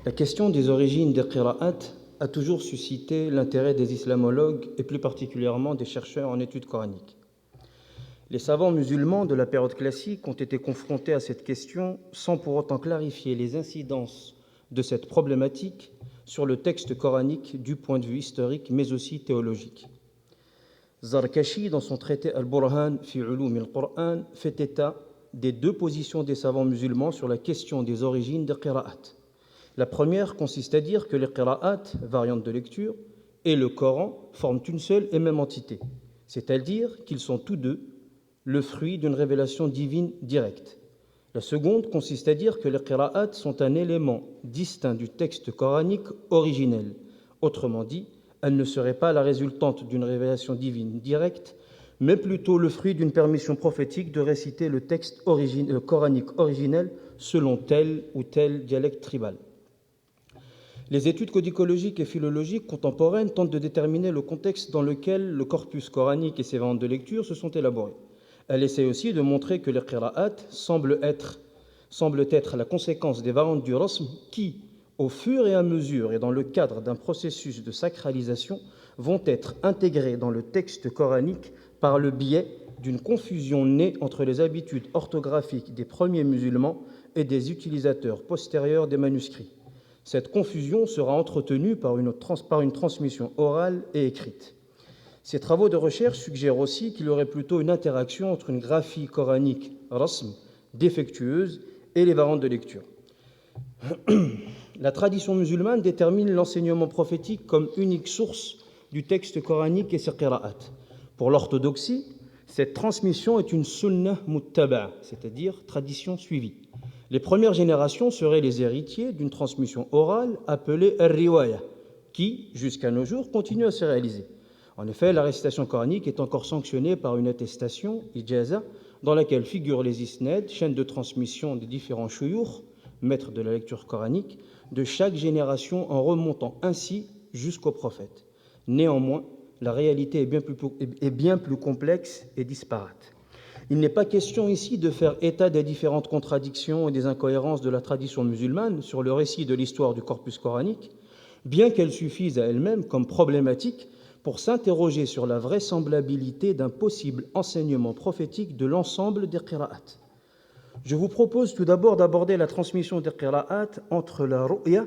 La question des origines des qira'at a toujours suscité l'intérêt des islamologues et plus particulièrement des chercheurs en études coraniques. Les savants musulmans de la période classique ont été confrontés à cette question sans pour autant clarifier les incidences de cette problématique sur le texte coranique du point de vue historique mais aussi théologique. Zarkashi, dans son traité Al-Burhan fi Ulum al-Qur'an, fait état des deux positions des savants musulmans sur la question des origines des qira'at. La première consiste à dire que les qira'at, variantes de lecture, et le Coran forment une seule et même entité, c'est-à-dire qu'ils sont tous deux le fruit d'une révélation divine directe. La seconde consiste à dire que les qira'at sont un élément distinct du texte coranique originel. Autrement dit, elles ne seraient pas la résultante d'une révélation divine directe, mais plutôt le fruit d'une permission prophétique de réciter le texte coranique originel selon tel ou tel dialecte tribal. Les études codicologiques et philologiques contemporaines tentent de déterminer le contexte dans lequel le corpus coranique et ses variantes de lecture se sont élaborés. Elle essaie aussi de montrer que les qira'at semblent être la conséquence des variantes du rasm qui, au fur et à mesure et dans le cadre d'un processus de sacralisation, vont être intégrées dans le texte coranique par le biais d'une confusion née entre les habitudes orthographiques des premiers musulmans et des utilisateurs postérieurs des manuscrits. Cette confusion sera entretenue par une transmission orale et écrite. Ces travaux de recherche suggèrent aussi qu'il y aurait plutôt une interaction entre une graphie coranique rasm défectueuse et les variantes de lecture. La tradition musulmane détermine l'enseignement prophétique comme unique source du texte coranique et ses qira'at. Pour l'orthodoxie, cette transmission est une sunnah muttaba', c'est-à-dire tradition suivie. Les premières générations seraient les héritiers d'une transmission orale appelée al-riwaya, qui, jusqu'à nos jours, continue à se réaliser. En effet, la récitation coranique est encore sanctionnée par une attestation, ijaza, dans laquelle figurent les isnad, chaînes de transmission des différents shuyukh, maîtres de la lecture coranique, de chaque génération en remontant ainsi jusqu'au prophète. Néanmoins, la réalité est bien plus complexe et disparate. Il n'est pas question ici de faire état des différentes contradictions et des incohérences de la tradition musulmane sur le récit de l'histoire du corpus coranique, bien qu'elles suffisent à elles-mêmes comme problématiques pour s'interroger sur la vraisemblabilité d'un possible enseignement prophétique de l'ensemble des qira'at. Je vous propose tout d'abord d'aborder la transmission des qira'at entre la ru'ya,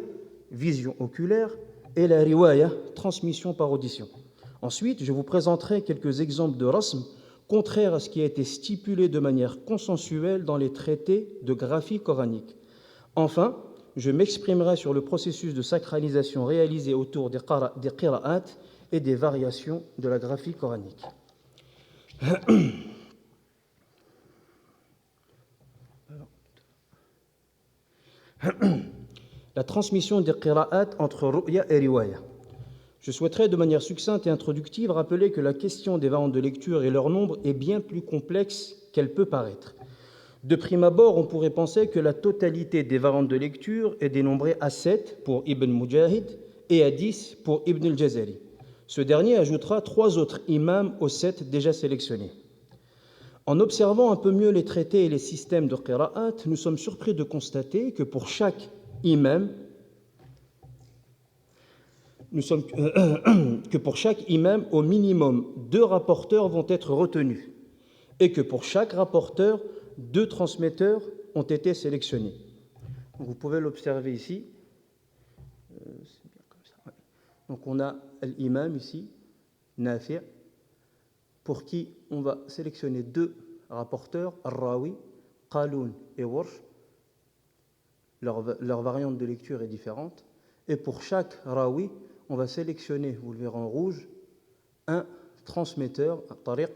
vision oculaire, et la riwaya, transmission par audition. Ensuite, je vous présenterai quelques exemples de rasm contraires à ce qui a été stipulé de manière consensuelle dans les traités de graphie coranique. Enfin, je m'exprimerai sur le processus de sacralisation réalisé autour des qira'at et des variations de la graphie coranique. La transmission des qira'at entre ru'ya et riwaya. Je souhaiterais de manière succincte et introductive rappeler que la question des variantes de lecture et leur nombre est bien plus complexe qu'elle peut paraître. De prime abord, on pourrait penser que la totalité des variantes de lecture est dénombrée à 7 pour Ibn Mujahid et à 10 pour Ibn al-Jazari. Ce dernier ajoutera 3 autres imams aux 7 déjà sélectionnés. En observant un peu mieux les traités et les systèmes de qira'at, nous sommes surpris de constater que pour chaque imam, au minimum 2 rapporteurs vont être retenus et que pour chaque rapporteur, 2 transmetteurs ont été sélectionnés. Vous pouvez l'observer ici. Donc on a l'imam ici, Nafi', pour qui on va sélectionner 2 rapporteurs, Ar-Rawi, Qaloun et Warsh. Leur variante de lecture est différente. Et pour chaque Rawi, on va sélectionner, vous le verrez en rouge, un transmetteur, Tariq.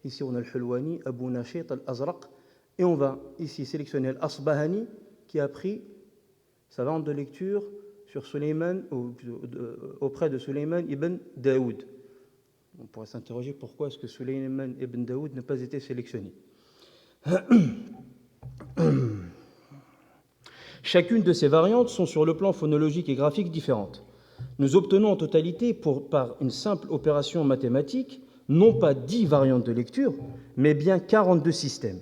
Ici on a Al-Hulwani, Abu Nashit, Al-Azraq. Et on va ici sélectionner Al-Asbahani, qui a pris sa variante de lecture sur Sulayman, auprès de Sulayman ibn Daoud. On pourrait s'interroger pourquoi est-ce que Sulayman ibn Daoud n'a pas été sélectionné. Chacune de ces variantes sont sur le plan phonologique et graphique différentes. Nous obtenons en totalité, par une simple opération mathématique, non pas 10 variantes de lecture, mais bien 42 systèmes.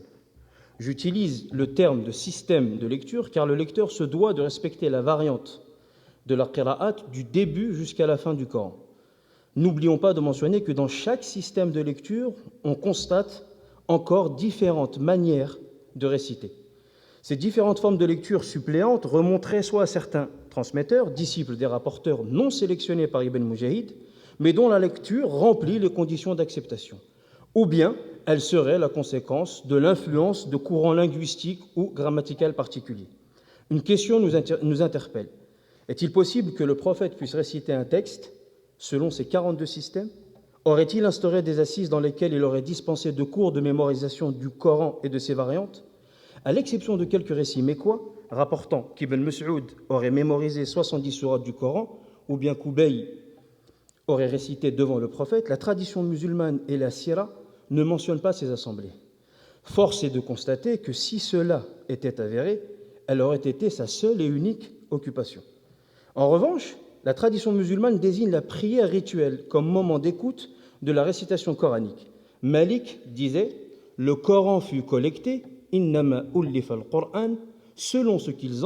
J'utilise le terme de système de lecture car le lecteur se doit de respecter la variante de la qira'at du début jusqu'à la fin du Coran. N'oublions pas de mentionner que dans chaque système de lecture, on constate encore différentes manières de réciter. Ces différentes formes de lecture suppléantes remonteraient soit à certains transmetteurs, disciples des rapporteurs non sélectionnés par Ibn Mujahid, mais dont la lecture remplit les conditions d'acceptation, ou bien elle serait la conséquence de l'influence de courants linguistiques ou grammaticaux particuliers. Une question nous interpelle. Est-il possible que le prophète puisse réciter un texte selon ces 42 systèmes? Aurait-il instauré des assises dans lesquelles il aurait dispensé de cours de mémorisation du Coran et de ses variantes? À l'exception de quelques récits mécois, rapportant qu'Ibn Mas'ud aurait mémorisé 70 sourates du Coran, ou bien qu'Ubay aurait récité devant le prophète, la tradition musulmane et la sira ne mentionnent pas ces assemblées. Force est de constater que si cela était avéré, elle aurait été sa seule et unique occupation. En revanche, la tradition musulmane désigne la prière rituelle comme moment d'écoute de la récitation coranique. Malik disait « Le Coran fut collecté, innama ullifa al-Qur'an » selon ce qu'ils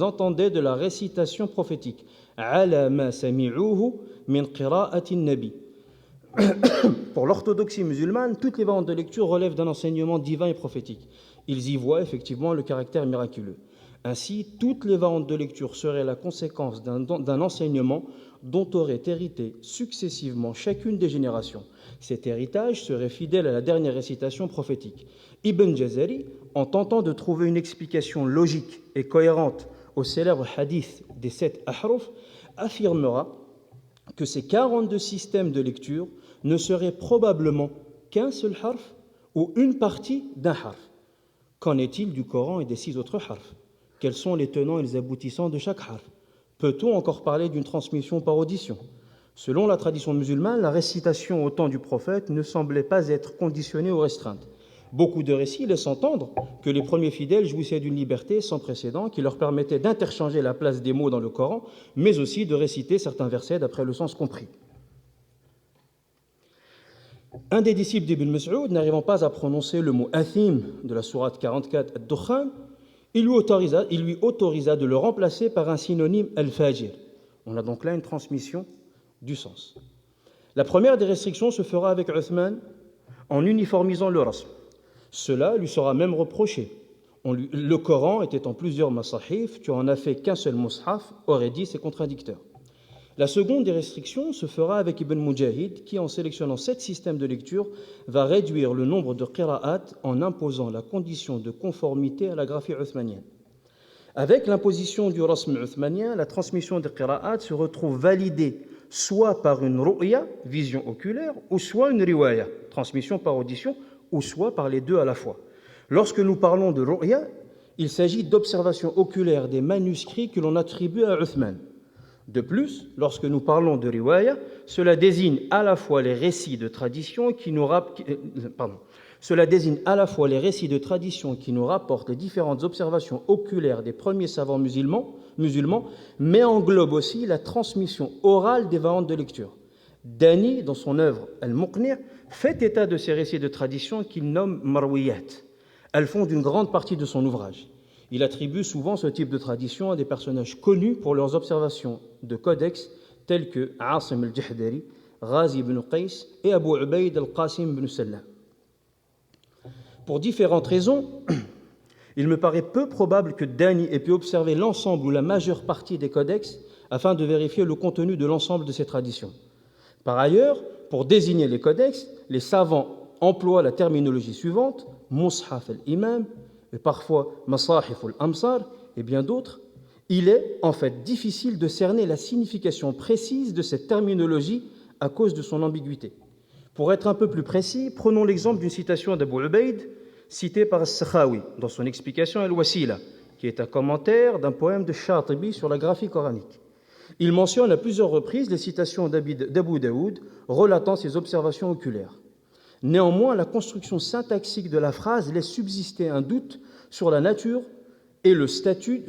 entendaient de la récitation prophétique. « Ala ma sami'uhu min qira'ati nabi » Pour l'orthodoxie musulmane, toutes les variantes de lecture relèvent d'un enseignement divin et prophétique. Ils y voient effectivement le caractère miraculeux. Ainsi, toutes les variantes de lecture seraient la conséquence d'un enseignement dont aurait hérité successivement chacune des générations. Cet héritage serait fidèle à la dernière récitation prophétique. Ibn Jazari, en tentant de trouver une explication logique et cohérente au célèbre hadith des 7 ahruf, affirmera que ces 42 systèmes de lecture ne seraient probablement qu'un seul harf ou une partie d'un harf. Qu'en est-il du Coran et des 6 autres harfs? Quels sont les tenants et les aboutissants de chaque harf? Peut-on encore parler d'une transmission par audition? Selon la tradition musulmane, la récitation au temps du prophète ne semblait pas être conditionnée ou restreinte. Beaucoup de récits laissent entendre que les premiers fidèles jouissaient d'une liberté sans précédent qui leur permettait d'interchanger la place des mots dans le Coran, mais aussi de réciter certains versets d'après le sens compris. Un des disciples d'Ibn Mas'ud, n'arrivant pas à prononcer le mot « athim » de la sourate 44 Ad-Dukhan, il lui autorisa de le remplacer par un synonyme « al-fajir ». On a donc là une transmission du sens. La première des restrictions se fera avec Uthman en uniformisant le rasm. Cela lui sera même reproché. Le Coran était en plusieurs masahif, tu en as fait qu'un seul mushaf, aurait dit ses contradicteurs. La seconde des restrictions se fera avec Ibn Mujahid, qui, en sélectionnant 7 systèmes de lecture, va réduire le nombre de qira'at en imposant la condition de conformité à la graphie uthmanienne. Avec l'imposition du rasm uthmanien, la transmission des qira'at se retrouve validée soit par une ru'ya, vision oculaire, ou soit une riwaya, transmission par audition, ou soit par les deux à la fois. Lorsque nous parlons de ru'ya, il s'agit d'observation oculaire des manuscrits que l'on attribue à Uthman. De plus, lorsque nous parlons de riwaya, cela désigne à la fois les récits de tradition qui nous rapportent les différentes observations oculaires des premiers savants musulmans, mais englobe aussi la transmission orale des variantes de lecture. Dani, dans son œuvre Al-Muqni', fait état de ces récits de tradition qu'il nomme marwiyat. Elles font une grande partie de son ouvrage. Il attribue souvent ce type de tradition à des personnages connus pour leurs observations de codex tels que Asim al-Jahdari, Ghazi ibn Qays et Abu Ubayd al-Qasim ibn Sallam. Pour différentes raisons, il me paraît peu probable que Dani ait pu observer l'ensemble ou la majeure partie des codex afin de vérifier le contenu de l'ensemble de ces traditions. Par ailleurs, pour désigner les codex, les savants emploient la terminologie suivante, Mushaf al-Imam, et parfois Masahif al-Amsar, et bien d'autres. Il est en fait difficile de cerner la signification précise de cette terminologie à cause de son ambiguïté. Pour être un peu plus précis, prenons l'exemple d'une citation d'Abu Ubayd, citée par As-Sakhawi dans son explication Al-Wasila, qui est un commentaire d'un poème de Shatibi sur la graphie coranique. Il mentionne à plusieurs reprises les citations d'Abu Daoud relatant ses observations oculaires. Néanmoins, la construction syntaxique de la phrase laisse subsister un doute sur la nature et le statut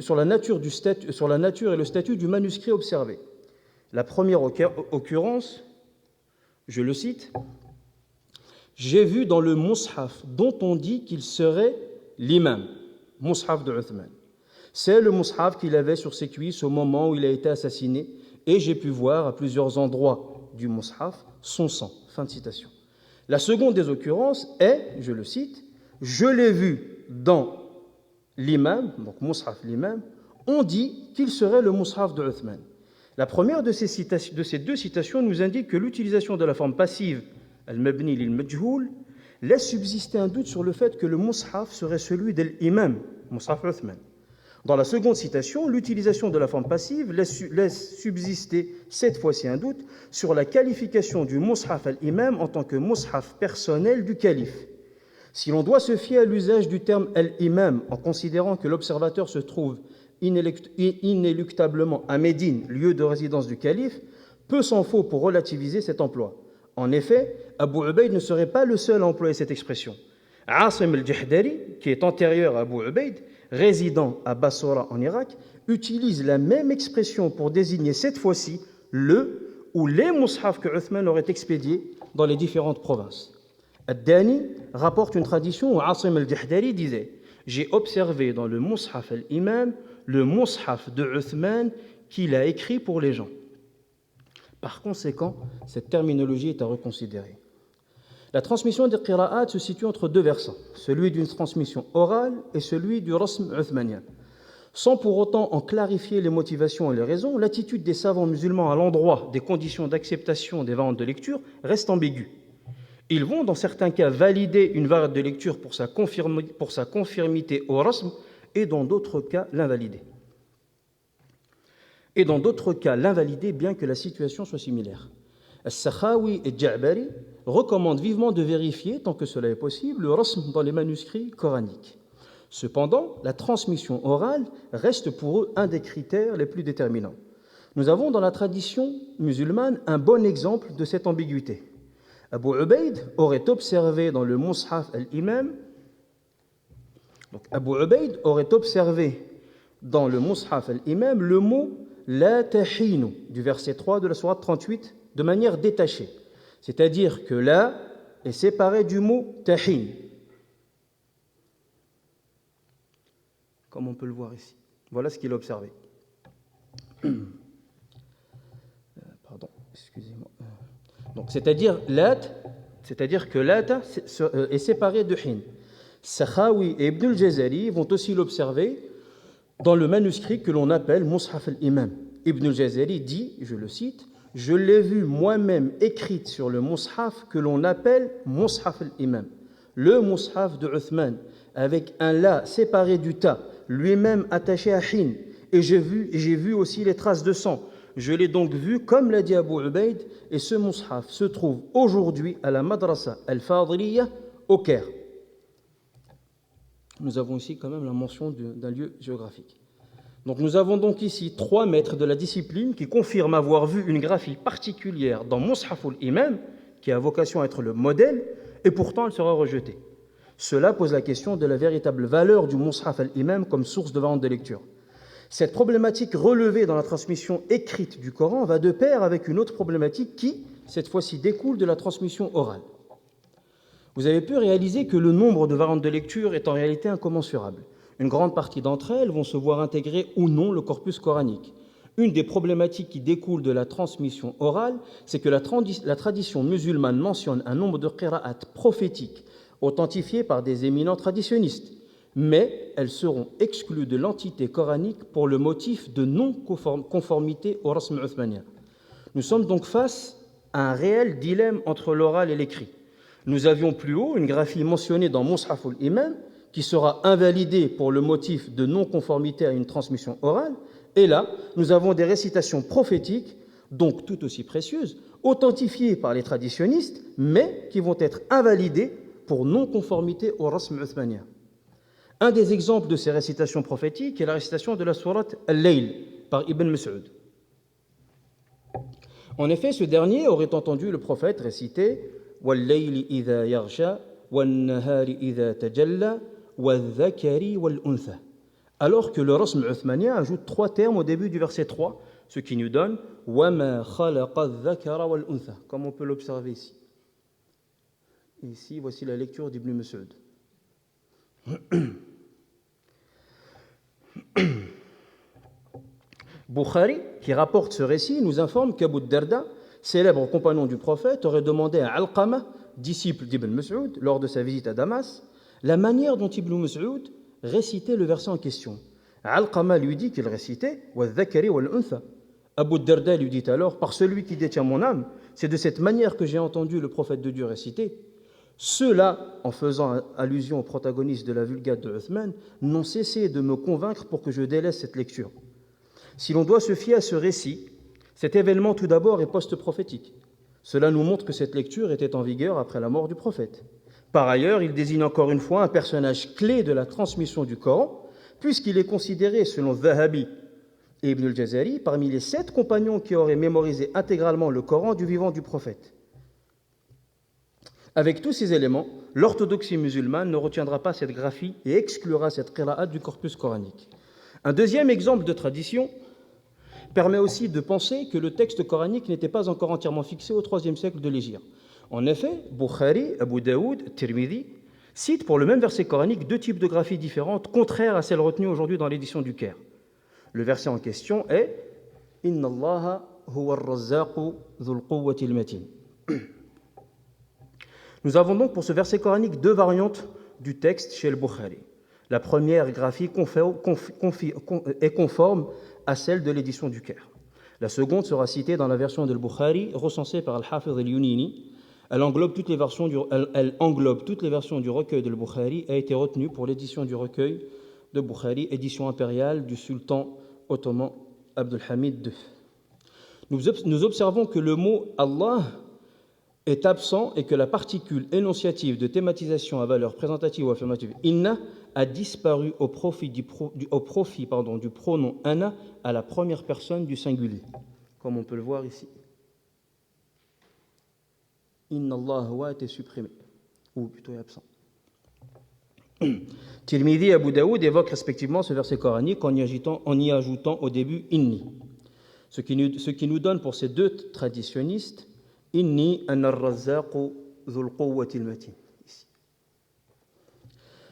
du manuscrit observé. La première occurrence, je le cite, « J'ai vu dans le mushaf dont on dit qu'il serait l'imam, mushaf de Uthman. C'est le mushaf qu'il avait sur ses cuisses au moment où il a été assassiné, et j'ai pu voir à plusieurs endroits du mushaf son sang. » Fin de citation. La seconde des occurrences est, je le cite, « Je l'ai vu dans l'imam, donc mushaf l'imam, on dit qu'il serait le mushaf de Uthman. » La première de ces deux citations nous indique que l'utilisation de la forme passive, al-mabni lil-majhoul, laisse subsister un doute sur le fait que le mushaf serait celui de l'imam, mushaf Uthman. Dans la seconde citation, l'utilisation de la forme passive laisse subsister cette fois-ci un doute sur la qualification du mushaf al-imam en tant que mushaf personnel du calife. Si l'on doit se fier à l'usage du terme al-imam en considérant que l'observateur se trouve inéluctablement à Médine, lieu de résidence du calife, peu s'en faut pour relativiser cet emploi. En effet, Abu Ubayd ne serait pas le seul à employer cette expression. Asim al-Jahdari, qui est antérieur à Abu Ubayd, résident à Bassora en Irak, utilise la même expression pour désigner cette fois-ci le ou les mushafs que Uthman aurait expédiés dans les différentes provinces. Ad-Dani rapporte une tradition où Asim al-Jahdari disait « J'ai observé dans le mushaf al-imam le mushaf de Uthman qu'il a écrit pour les gens. » Par conséquent, cette terminologie est à reconsidérer. La transmission des qira'at se situe entre deux versants, celui d'une transmission orale et celui du rasm uthmanien. Sans pour autant en clarifier les motivations et les raisons, l'attitude des savants musulmans à l'endroit des conditions d'acceptation des variantes de lecture reste ambiguë. Ils vont, dans certains cas, valider une variante de lecture pour sa conformité au rasm et dans d'autres cas, l'invalider. Bien que la situation soit similaire. As-Sakhawi et Ja'bari recommandent vivement de vérifier, tant que cela est possible, le rasm dans les manuscrits coraniques. Cependant, la transmission orale reste pour eux un des critères les plus déterminants. Nous avons dans la tradition musulmane un bon exemple de cette ambiguïté. Abu Ubayd aurait observé dans le mushaf al-imam, le mot la tahinu du verset 3 de la sourate 38 de manière détachée, c'est-à-dire que la est séparé du mot tahin, comme on peut le voir ici. Voilà ce qu'il a observé. Pardon, excusez-moi. Donc, c'est-à-dire que lat est séparé de hin. Sakhawi et Ibn al-Jazari vont aussi l'observer dans le manuscrit que l'on appelle Mushaf al-Imam. Ibn al-Jazari dit, je le cite, « Je l'ai vu moi-même écrite sur le mushaf que l'on appelle Mushaf al-Imam, le mushaf de Uthman, avec un la séparé du ta, lui-même attaché à hin, et j'ai vu aussi les traces de sang. Je l'ai donc vu comme l'a dit Abu Ubayd, et ce mushaf se trouve aujourd'hui à la Madrasa al-Fadiliya au Caire. » Nous avons ici quand même la mention d'un lieu géographique. Donc nous avons donc ici 3 maîtres de la discipline qui confirment avoir vu une graphie particulière dans Mushaf al-Imam, qui a vocation à être le modèle, et pourtant elle sera rejetée. Cela pose la question de la véritable valeur du Mushaf al-Imam comme source de variante de lecture. Cette problématique relevée dans la transmission écrite du Coran va de pair avec une autre problématique qui, cette fois-ci, découle de la transmission orale. Vous avez pu réaliser que le nombre de variantes de lecture est en réalité incommensurable. Une grande partie d'entre elles vont se voir intégrer ou non le corpus coranique. Une des problématiques qui découle de la transmission orale, c'est que la tradition musulmane mentionne un nombre de qira'at prophétiques authentifiées par des éminents traditionnistes, mais elles seront exclues de l'entité coranique pour le motif de non-conformité au rasm uthmanien. Nous sommes donc face à un réel dilemme entre l'oral et l'écrit. Nous avions plus haut une graphie mentionnée dans Mushaf al-Imam qui sera invalidée pour le motif de non-conformité à une transmission orale, et là, nous avons des récitations prophétiques, donc tout aussi précieuses, authentifiées par les traditionnistes, mais qui vont être invalidées pour non-conformité au rasm uthmanien. Un des exemples de ces récitations prophétiques est la récitation de la sourate Al-Layl par Ibn Mas'ud. En effet, ce dernier aurait entendu le prophète réciter « Wal-layli idha yaghsha, wal-nahari idha tajalla, wal-dhakari wal-untha » alors que le rasm uthmanien ajoute 3 termes au début du verset 3, ce qui nous donne « Wama khalaqa dhakara wal-untha » comme on peut l'observer ici. Ici, voici la lecture d'Ibn Mas'ud. Bukhari, qui rapporte ce récit, nous informe qu'Abu Darda, célèbre compagnon du prophète, aurait demandé à Alqama, disciple d'Ibn Mas'ud, lors de sa visite à Damas, la manière dont Ibn Mas'ud récitait le verset en question. Alqama lui dit qu'il récitait « Wal-dhakari wal-untha ». Abu Darda lui dit alors « Par celui qui détient mon âme, c'est de cette manière que j'ai entendu le prophète de Dieu réciter. » Ceux-là, en faisant allusion au protagoniste de la Vulgate de Uthman, n'ont cessé de me convaincre pour que je délaisse cette lecture. Si l'on doit se fier à ce récit, cet événement tout d'abord est post-prophétique. Cela nous montre que cette lecture était en vigueur après la mort du prophète. Par ailleurs, il désigne encore une fois un personnage clé de la transmission du Coran, puisqu'il est considéré, selon Zahabi et Ibn al-Jazari, parmi les 7 compagnons qui auraient mémorisé intégralement le Coran du vivant du prophète. Avec tous ces éléments, l'orthodoxie musulmane ne retiendra pas cette graphie et exclura cette qira'at du corpus coranique. Un deuxième exemple de tradition permet aussi de penser que le texte coranique n'était pas encore entièrement fixé au IIIe siècle de l'Hégire. En effet, Bukhari, Abu Daoud, Tirmidhi citent pour le même verset coranique 2 types de graphies différentes, contraires à celles retenues aujourd'hui dans l'édition du Caire. Le verset en question est « Inna Allaha huwa ar-razzaqu dhul quwwati al-matin ». Nous avons donc pour ce verset coranique 2 variantes du texte chez le Bukhari. La première graphie est conforme à celle de l'édition du Caire. La seconde sera citée dans la version de Bukhari recensée par Al-Hafiz al-Yunini. Elle englobe toutes les versions du recueil de Bukhari et a été retenue pour l'édition du recueil de Bukhari, édition impériale du sultan ottoman Abdul Hamid II. Nous observons que le mot Allah est absent et que la particule énonciative de thématisation à valeur présentative ou affirmative inna a disparu au profit du pronom ana à la première personne du singulier, comme on peut le voir ici. Inna Allah wa est supprimé, ou plutôt est absent. Tirmidhi et Abu Daoud évoquent respectivement ce verset coranique en y ajoutant au début inni. Ce qui nous donne pour ces 2 traditionnistes Inni ana ar-razzaqu dhul quwwati al-matin.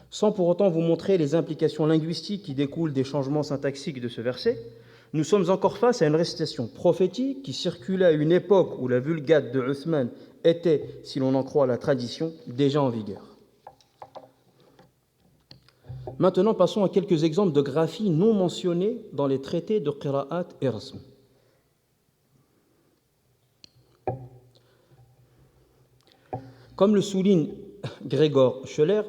Sans pour autant vous montrer les implications linguistiques qui découlent des changements syntaxiques de ce verset, nous sommes encore face à une récitation prophétique qui circulait à une époque où la Vulgate de Uthman était, si l'on en croit la tradition, déjà en vigueur. Maintenant, passons à quelques exemples de graphies non mentionnées dans les traités de Qira'at et Rasm. Comme le souligne Gregor Scheller,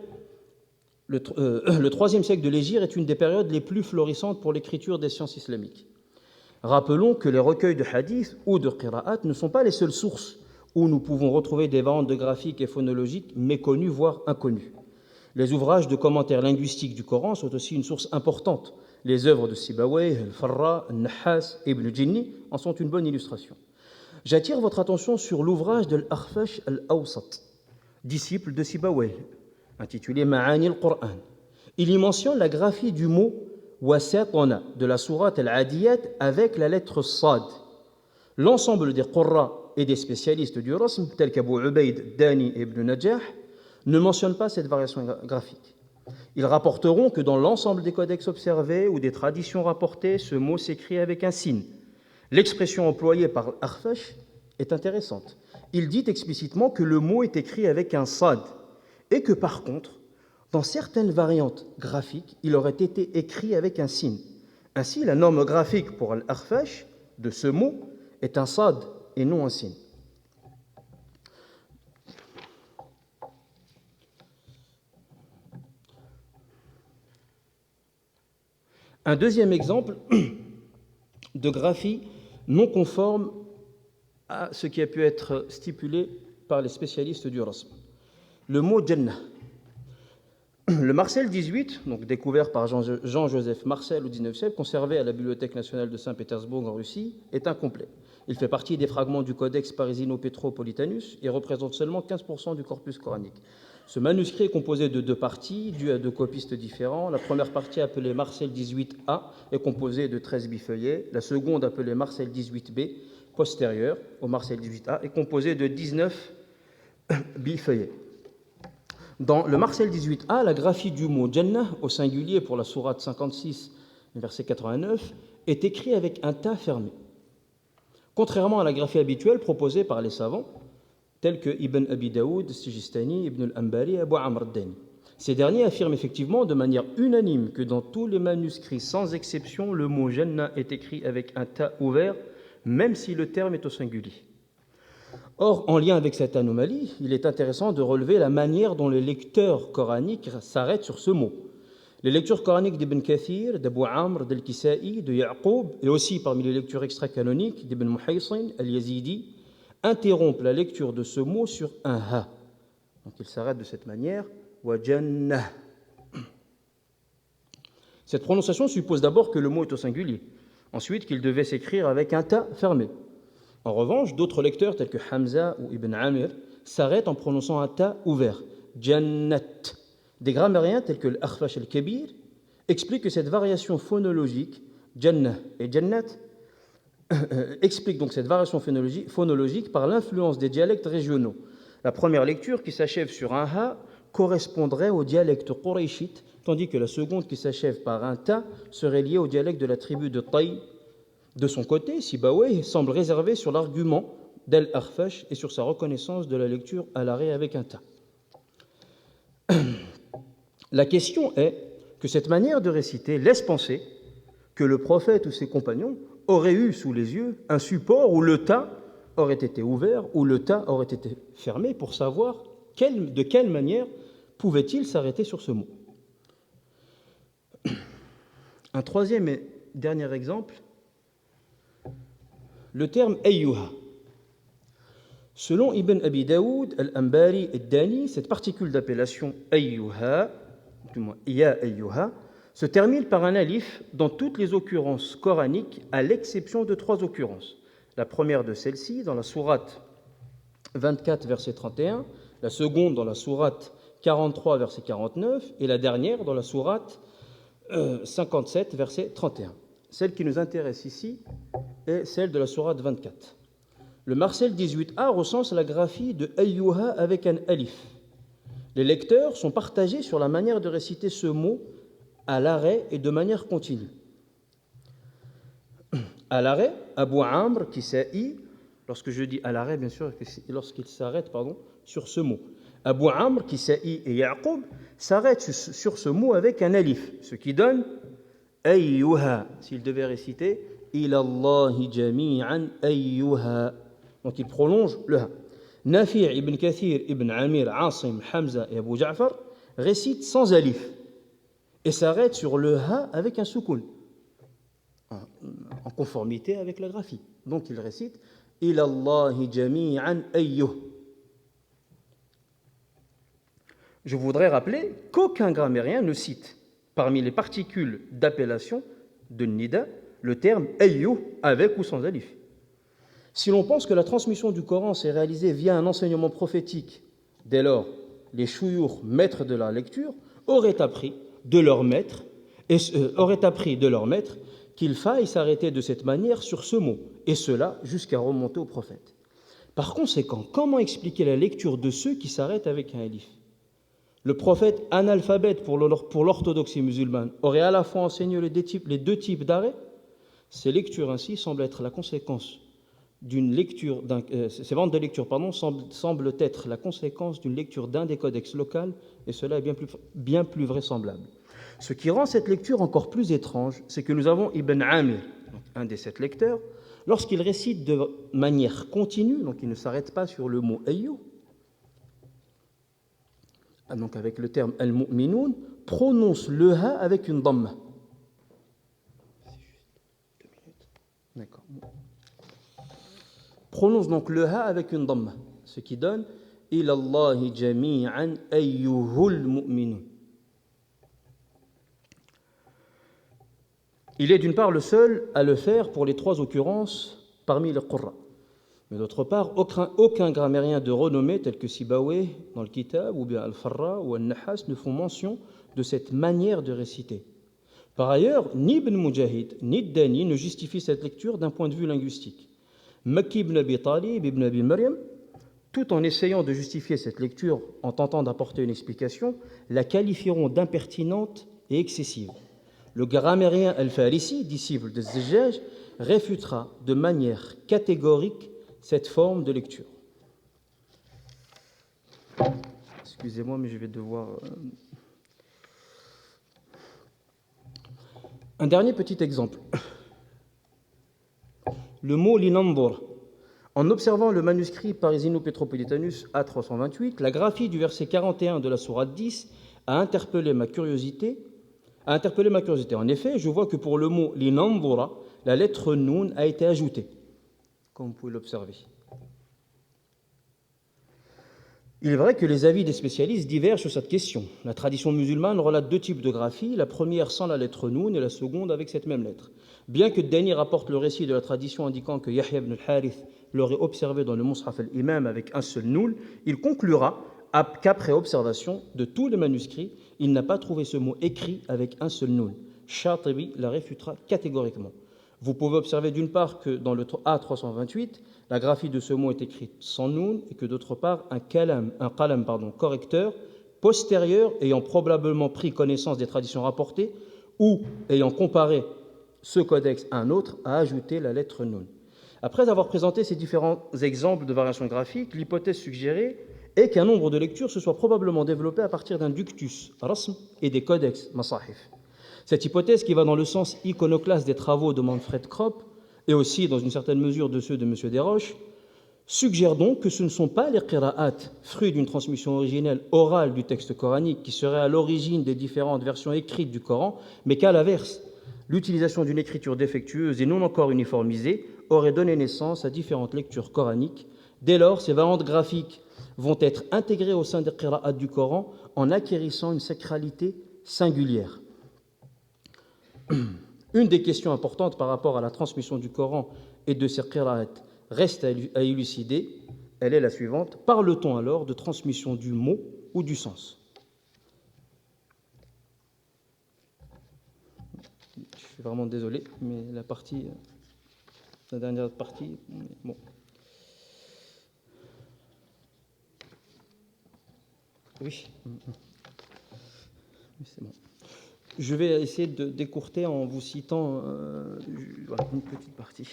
le IIIe siècle de l'Hégire est une des périodes les plus florissantes pour l'écriture des sciences islamiques. Rappelons que les recueils de hadith ou de qira'at ne sont pas les seules sources où nous pouvons retrouver des variantes de graphiques et phonologiques méconnues, voire inconnues. Les ouvrages de commentaires linguistiques du Coran sont aussi une source importante. Les œuvres de Sibawayh, Al-Farra, Al-Nahas et Ibn Jinni en sont une bonne illustration. J'attire votre attention sur l'ouvrage de l'Arfash al-Awsat, disciple de Sibawayh, intitulé Ma'ani al-Qur'an. Il y mentionne la graphie du mot Wasatana de la sourate al-Adiyat avec la lettre Sad. L'ensemble des Qurra et des spécialistes du Rasm, tels qu'Abu Ubayd, Dani et Ibn Najah, ne mentionnent pas cette variation graphique. Ils rapporteront que dans l'ensemble des codex observés ou des traditions rapportées, ce mot s'écrit avec un signe. L'expression employée par Arfash est intéressante. Il dit explicitement que le mot est écrit avec un sad et que par contre, dans certaines variantes graphiques, il aurait été écrit avec un signe. Ainsi, la norme graphique pour Al-Arfash de ce mot est un sad et non un signe. Un deuxième exemple de graphie non conforme à ce qui a pu être stipulé par les spécialistes du Rasm. Le mot Jannah. Le Marcel 18, donc découvert par Jean-Joseph Marcel au XIXe siècle, conservé à la Bibliothèque nationale de Saint-Pétersbourg en Russie, est incomplet. Il fait partie des fragments du Codex Parisino-Petropolitanus et représente seulement 15% du corpus coranique. Ce manuscrit est composé de 2 parties, dues à 2 copistes différents. La première partie, appelée Marcel 18A, est composée de 13 bifeuillets. La seconde, appelée Marcel 18B, postérieure au Marcel 18A, est composée de 19 bifeuillets. Dans le Marcel 18A, la graphie du mot Jannah, au singulier pour la sourate 56 le verset 89, est écrit avec un ta fermé. Contrairement à la graphie habituelle proposée par les savants, tels que Ibn Abi Daoud, Sijistani, Ibn al-Ambari et Abu Amr al-Dani. Ces derniers affirment effectivement de manière unanime que dans tous les manuscrits, sans exception, le mot Jannah est écrit avec un ta ouvert, même si le terme est au singulier. Or, en lien avec cette anomalie, il est intéressant de relever la manière dont les lecteurs coraniques s'arrêtent sur ce mot. Les lectures coraniques d'Ibn Kathir, d'Abu Amr, d'Al-Kisa'i, de Ya'qub, et aussi parmi les lectures extra-canoniques d'Ibn Muhaysin, Al-Yazidi, interrompent la lecture de ce mot sur un ha. Donc ils s'arrêtent de cette manière, wa jannah. Cette prononciation suppose d'abord que le mot est au singulier, ensuite qu'il devait s'écrire avec un ta fermé. En revanche, d'autres lecteurs tels que Hamza ou Ibn Amir s'arrêtent en prononçant un ta ouvert, jannat. Des grammairiens tels que l'Akhfash al-Kabir expliquent que cette variation phonologique, jannah et jannat, explique donc cette variation phonologique par l'influence des dialectes régionaux. La première lecture, qui s'achève sur un ha, correspondrait au dialecte qurayshite, tandis que la seconde, qui s'achève par un ta, serait liée au dialecte de la tribu de Taï. De son côté, Sibawayh semble réservé sur l'argument d'Al-Akhfash et sur sa reconnaissance de la lecture à l'arrêt avec un ta. La question est que cette manière de réciter laisse penser que le prophète ou ses compagnons auraient eu sous les yeux un support où le ta aurait été ouvert ou le ta aurait été fermé pour savoir de quelle manière pouvait-il s'arrêter sur ce mot. Un troisième et dernier exemple, le terme ayyuha. Selon Ibn Abi Daoud, Al-Ambari et Dani, cette particule d'appellation ayyuha, du moins ya ayyuha, se termine par un alif dans toutes les occurrences coraniques, à l'exception de 3 occurrences. La première de celles-ci, dans la sourate 24, verset 31, la seconde dans la sourate 43, verset 49, et la dernière dans la sourate 57, verset 31. Celle qui nous intéresse ici est celle de la sourate 24. Le Marcel 18a recense la graphie de ayyuha avec un alif. Les lecteurs sont partagés sur la manière de réciter ce mot à l'arrêt et de manière continue. À l'arrêt, Abu Amr, Kisa'i, lorsque je dis à l'arrêt, bien sûr, lorsqu'il s'arrête, sur ce mot. Abu Amr, Kisa'i et Ya'qub s'arrêtent sur ce mot avec un alif, ce qui donne ayyuha, s'il devait réciter ilallahi jami'an ayyuha. Donc il prolonge le ha. Nafi' ibn Kathir, ibn Amir, Asim, Hamza et Abu Ja'far récitent sans alif et s'arrêtent sur le ha avec un soukoun, en conformité avec la graphie. Donc il récite ilallahi jami'an ayyuh. Je voudrais rappeler qu'aucun grammairien ne cite parmi les particules d'appellation de nida le terme ayyuh avec ou sans alif. Si l'on pense que la transmission du Coran s'est réalisée via un enseignement prophétique, dès lors, les chouyurs, maîtres de la lecture, auraient appris de leur maître qu'il faille s'arrêter de cette manière sur ce mot, et cela jusqu'à remonter au prophète. Par conséquent, comment expliquer la lecture de ceux qui s'arrêtent avec un alif ? Le prophète, analphabète pour l'orthodoxie musulmane, aurait à la fois enseigné les deux types d'arrêts. Ces lectures ainsi semblent être la conséquence d'une lecture, ces ventes de lecture semblent être la conséquence d'une lecture d'un des codex local, et cela est bien plus vraisemblable. Ce qui rend cette lecture encore plus étrange, c'est que nous avons Ibn Amir, un des 7 lecteurs, lorsqu'il récite de manière continue, donc il ne s'arrête pas sur le mot ayyuh, donc avec le terme al-mu'minoun, prononce le ha avec une dhamma. D'accord. Prononce donc le ha avec une dhamma, ce qui donne ilallahi jami'an ayyuhul mu'minun. Il est d'une part le seul à le faire pour les 3 occurrences parmi les qurra. Mais d'autre part, aucun grammairien de renommée tel que Sibawayh dans le Kitab ou bien Al-Farra ou Al-Nahas ne font mention de cette manière de réciter. Par ailleurs, ni Ibn Mujahid ni Dani ne justifient cette lecture d'un point de vue linguistique. Makki ibn Abi Talib, ibn Abi Maryam, tout en essayant de justifier cette lecture en tentant d'apporter une explication, la qualifieront d'impertinente et excessive. Le grammairien Al-Farisi, disciple de Zajjaj, réfutera de manière catégorique cette forme de lecture. Excusez-moi, mais je vais devoir... Un dernier petit exemple. Le mot linandur. En observant le manuscrit Parisino Petropolitanus A328, la graphie du verset 41 de la sourate 10 a interpellé ma curiosité. En effet, je vois que pour le mot linandura, la lettre noun a été ajoutée, comme vous pouvez l'observer. Il est vrai que les avis des spécialistes divergent sur cette question. La tradition musulmane relate deux types de graphies, la première sans la lettre noun et la seconde avec cette même lettre. Bien que Dani rapporte le récit de la tradition indiquant que Yahya ibn al-Harith l'aurait observé dans le Mus'haf al-Imam avec un seul noun, il conclura qu'après observation de tous les manuscrits, il n'a pas trouvé ce mot écrit avec un seul noun. Shatibi la réfutera catégoriquement. Vous pouvez observer d'une part que dans le A328, la graphie de ce mot est écrite sans noun et que d'autre part, un qalam correcteur postérieur ayant probablement pris connaissance des traditions rapportées ou ayant comparé ce codex à un autre a ajouté la lettre noun. Après avoir présenté ces différents exemples de variations graphiques, l'hypothèse suggérée est qu'un nombre de lectures se soit probablement développé à partir d'un ductus, rasm, et des codex, masahif. Cette hypothèse, qui va dans le sens iconoclaste des travaux de Manfred Kropp et aussi dans une certaine mesure de ceux de M. Desroches, suggère donc que ce ne sont pas les qira'at, fruits d'une transmission originelle orale du texte coranique, qui seraient à l'origine des différentes versions écrites du Coran, mais qu'à l'inverse, l'utilisation d'une écriture défectueuse et non encore uniformisée aurait donné naissance à différentes lectures coraniques. Dès lors, ces variantes graphiques vont être intégrées au sein des qira'at du Coran en acquérissant une sacralité singulière. Une des questions importantes par rapport à la transmission du Coran et de ses qira'at reste à élucider. Elle est la suivante. Parle-t-on alors de transmission du mot ou du sens ? Je suis vraiment désolé, mais la dernière partie, bon. Oui, c'est bon. Je vais essayer de décourter en vous citant une petite partie.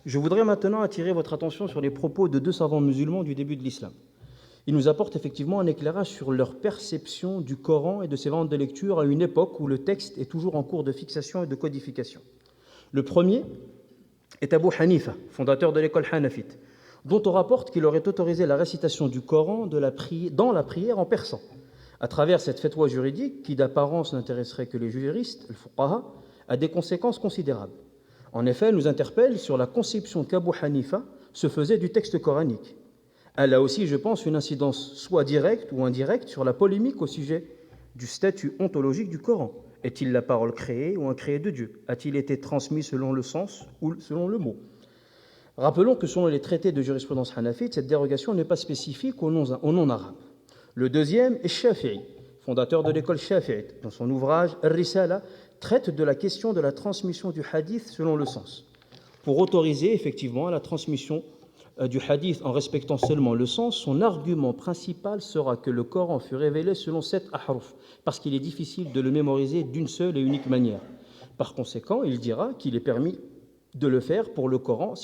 Je voudrais maintenant attirer votre attention sur les propos de deux savants musulmans du début de l'islam. Ils nous apportent effectivement un éclairage sur leur perception du Coran et de ses variantes de lecture à une époque où le texte est toujours en cours de fixation et de codification. Le premier est Abu Hanifa, fondateur de l'école hanafite, dont on rapporte qu'il aurait autorisé la récitation du Coran dans la prière en persan. À travers cette fatwa juridique, qui d'apparence n'intéresserait que les juristes, le fuqaha, a des conséquences considérables. En effet, elle nous interpelle sur la conception qu'Abu Hanifa se faisait du texte coranique. Elle a aussi, je pense, une incidence soit directe ou indirecte sur la polémique au sujet du statut ontologique du Coran. Est-il la parole créée ou incréée de Dieu ? A-t-il été transmis selon le sens ou selon le mot ? Rappelons que selon les traités de jurisprudence hanafite, cette dérogation n'est pas spécifique au nom arabe. Le deuxième est Shafi'i, fondateur de l'école shafi'ite. Dans son ouvrage Ar-Risala, traite de la question de la transmission du hadith selon le sens. Pour autoriser effectivement la transmission du hadith en respectant seulement le sens, son argument principal sera que le Coran fut révélé selon 7 ahruf, parce qu'il est difficile de le mémoriser d'une seule et unique manière. Par conséquent, il dira qu'il est permis de le faire pour le Coran,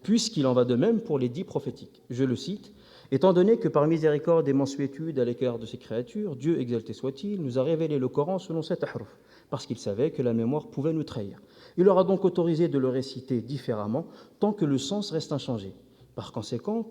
puisqu'il en va de même pour les 10 prophétiques. Je le cite. « Étant donné que par miséricorde et mansuétude à l'égard de ses créatures, Dieu, exalté soit-il, nous a révélé le Coran selon 7 ahruf, parce qu'il savait que la mémoire pouvait nous trahir. Il leur a donc autorisé de le réciter différemment, tant que le sens reste inchangé. Par conséquent,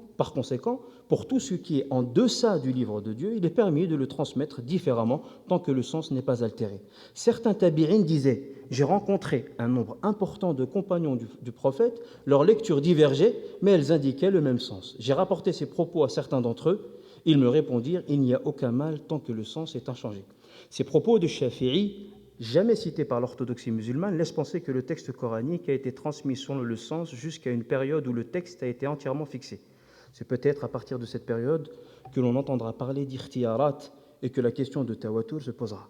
pour tout ce qui est en deçà du livre de Dieu, il est permis de le transmettre différemment, tant que le sens n'est pas altéré. Certains tabi'in disaient « J'ai rencontré un nombre important de compagnons du prophète, leurs lectures divergeaient, mais elles indiquaient le même sens. J'ai rapporté ces propos à certains d'entre eux. Ils me répondirent « Il n'y a aucun mal tant que le sens est inchangé. » Ces propos de Shafi'i, jamais cités par l'orthodoxie musulmane, laissent penser que le texte coranique a été transmis selon le sens jusqu'à une période où le texte a été entièrement fixé. C'est peut-être à partir de cette période que l'on entendra parler d'irtiyarat et que la question de tawatur se posera.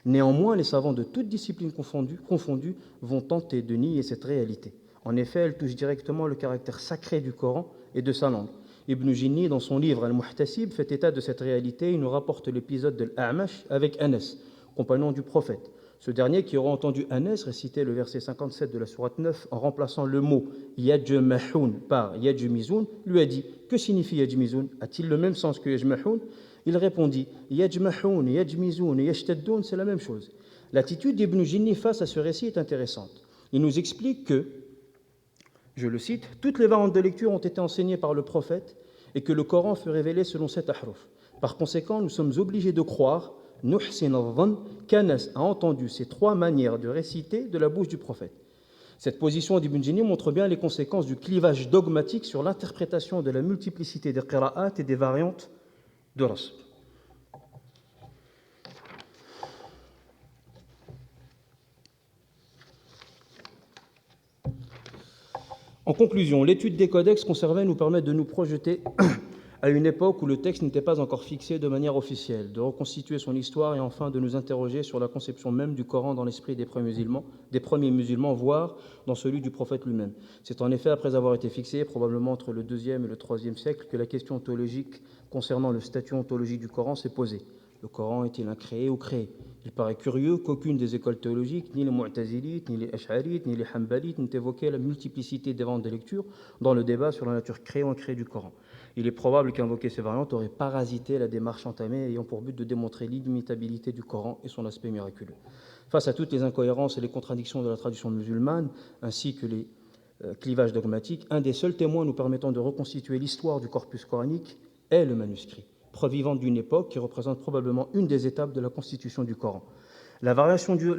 Néanmoins, les savants de toutes disciplines confondues vont tenter de nier cette réalité. En effet, elle touche directement le caractère sacré du Coran et de sa langue. Ibn Jinni, dans son livre Al-Muhtasib, fait état de cette réalité. Il nous rapporte l'épisode de l'A'mash avec Anas, compagnon du prophète. Ce dernier, qui aura entendu Anas réciter le verset 57 de la sourate 9 en remplaçant le mot yajmahun par yajmizun, lui a dit: que signifie yajmizun? A-t-il le même sens que yajmahun? Il répondit: yajmahun, yajmizun et yashtadun, c'est la même chose. L'attitude d'Ibn Jinni face à ce récit est intéressante. Il nous explique que, je le cite, toutes les variantes de lecture ont été enseignées par le prophète et que le Coran fut révélé selon cet ahruf. Par conséquent, nous sommes obligés de croire qu'Anas a entendu ces trois manières de réciter de la bouche du prophète. Cette position d'Ibn Jinni montre bien les conséquences du clivage dogmatique sur l'interprétation de la multiplicité des qira'at et des variantes de rasb. En conclusion, l'étude des codex conservés nous permet de nous projeter à une époque où le texte n'était pas encore fixé de manière officielle, de reconstituer son histoire et enfin de nous interroger sur la conception même du Coran dans l'esprit des premiers musulmans, voire dans celui du prophète lui-même. C'est en effet après avoir été fixé, probablement entre le IIe et le IIIe siècle, que la question ontologique concernant le statut ontologique du Coran s'est posée. Le Coran est-il incréé ou créé? Il paraît curieux qu'aucune des écoles théologiques, ni les Mu'tazilites, ni les Ash'arites, ni les Hanbalites, n'ait évoqué la multiplicité des variantes de lecture dans le débat sur la nature créée ou incréée du Coran. Il est probable qu'invoquer ces variantes aurait parasité la démarche entamée ayant pour but de démontrer l'illimitabilité du Coran et son aspect miraculeux. Face à toutes les incohérences et les contradictions de la tradition musulmane, ainsi que les clivages dogmatiques, un des seuls témoins nous permettant de reconstituer l'histoire du corpus coranique est le manuscrit, preuve vivante d'une époque qui représente probablement une des étapes de la constitution du Coran. Les variations du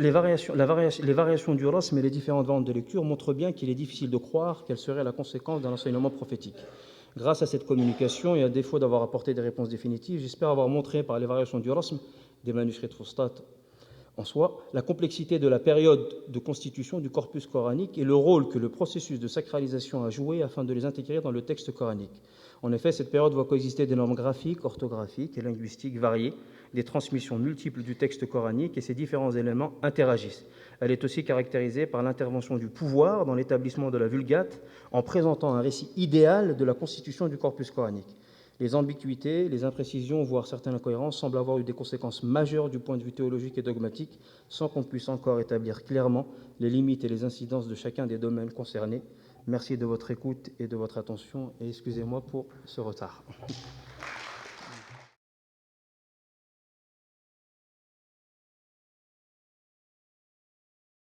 rasm et les différentes variantes de lecture montrent bien qu'il est difficile de croire qu'elles seraient la conséquence d'un enseignement prophétique. Grâce à cette communication et à défaut d'avoir apporté des réponses définitives, j'espère avoir montré par les variations du rasm, des manuscrits de Fustat en soi, la complexité de la période de constitution du corpus coranique et le rôle que le processus de sacralisation a joué afin de les intégrer dans le texte coranique. En effet, cette période voit coexister des normes graphiques, orthographiques et linguistiques variées, des transmissions multiples du texte coranique et ces différents éléments interagissent. Elle est aussi caractérisée par l'intervention du pouvoir dans l'établissement de la Vulgate en présentant un récit idéal de la constitution du corpus coranique. Les ambiguïtés, les imprécisions, voire certaines incohérences semblent avoir eu des conséquences majeures du point de vue théologique et dogmatique, sans qu'on puisse encore établir clairement les limites et les incidences de chacun des domaines concernés. Merci de votre écoute et de votre attention, et excusez-moi pour ce retard.